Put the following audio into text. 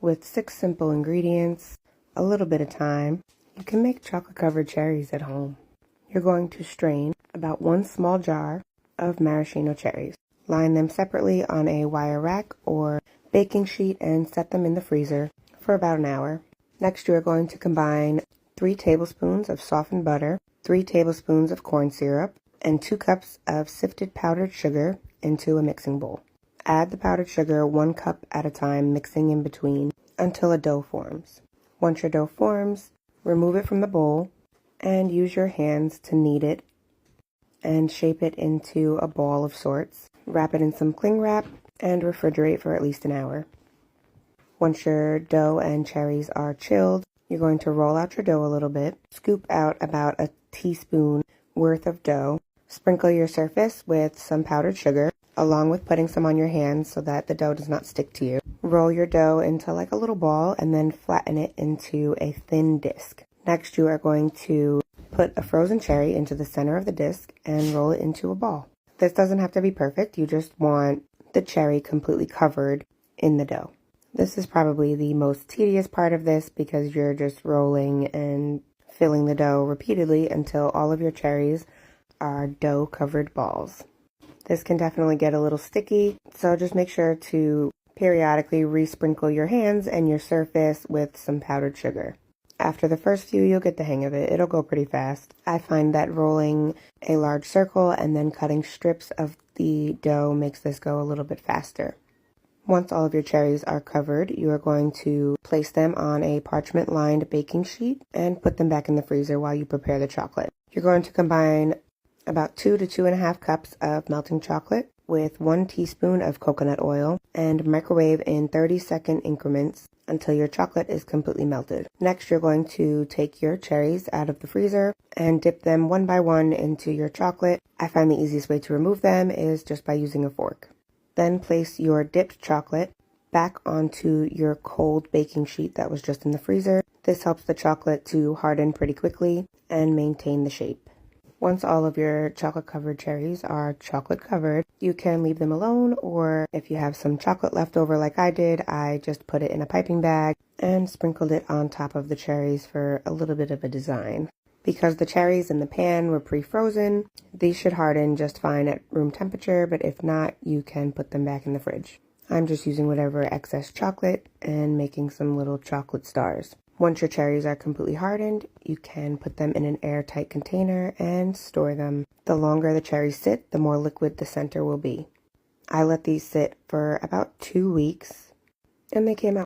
with 6 simple ingredients, a little bit of time, you can make chocolate covered cherries at home. You're going to strain about 1 small jar of maraschino cherries. Line them separately on a wire rack or baking sheet and set them in the freezer for about an hour. Next, you are going to combine 3 tablespoons of softened butter, 3 tablespoons of corn syrup, and 2 cups of sifted powdered sugar into a mixing bowl. Add the powdered sugar 1 cup at a time, mixing in between until a dough forms. Once your dough forms, remove it from the bowl and use your hands to knead it and shape it into a ball of sorts. Wrap it in some cling wrap and refrigerate for at least an hour. Once your dough and cherries are chilled, you're going to roll out your dough a little bit, scoop out about a teaspoon worth of dough, sprinkle your surface with some powdered sugar, along with putting some on your hands so that the dough does not stick to you. Roll your dough into like a little ball and then flatten it into a thin disc. Next, you are going to put a frozen cherry into the center of the disc and roll it into a ball. This doesn't have to be perfect, you just want the cherry completely covered in the dough. This is probably the most tedious part of this because you're just rolling and filling the dough repeatedly until all of your cherries are dough-covered balls. This can definitely get a little sticky, so just make sure to periodically resprinkle your hands and your surface with some powdered sugar. After the first few, you'll get the hang of it. It'll go pretty fast. I find that rolling a large circle and then cutting strips of the dough makes this go a little bit faster. Once all of your cherries are covered, you are going to place them on a parchment-lined baking sheet and put them back in the freezer while you prepare the chocolate. You're going to combine about 2 to 2.5 cups of melting chocolate with 1 teaspoon of coconut oil and microwave in 30-second increments until your chocolate is completely melted. Next, you're going to take your cherries out of the freezer and dip them one by one into your chocolate. I find the easiest way to remove them is just by using a fork. Then place your dipped chocolate back onto your cold baking sheet that was just in the freezer. This helps the chocolate to harden pretty quickly and maintain the shape. Once all of your chocolate covered cherries are chocolate covered, you can leave them alone, or if you have some chocolate left over like I did, I just put it in a piping bag and sprinkled it on top of the cherries for a little bit of a design. Because the cherries in the pan were pre-frozen, these should harden just fine at room temperature, but if not, you can put them back in the fridge. I'm just using whatever excess chocolate and making some little chocolate stars. Once your cherries are completely hardened, you can put them in an airtight container and store them. The longer the cherries sit, the more liquid the center will be. I let these sit for about 2 weeks, and they came out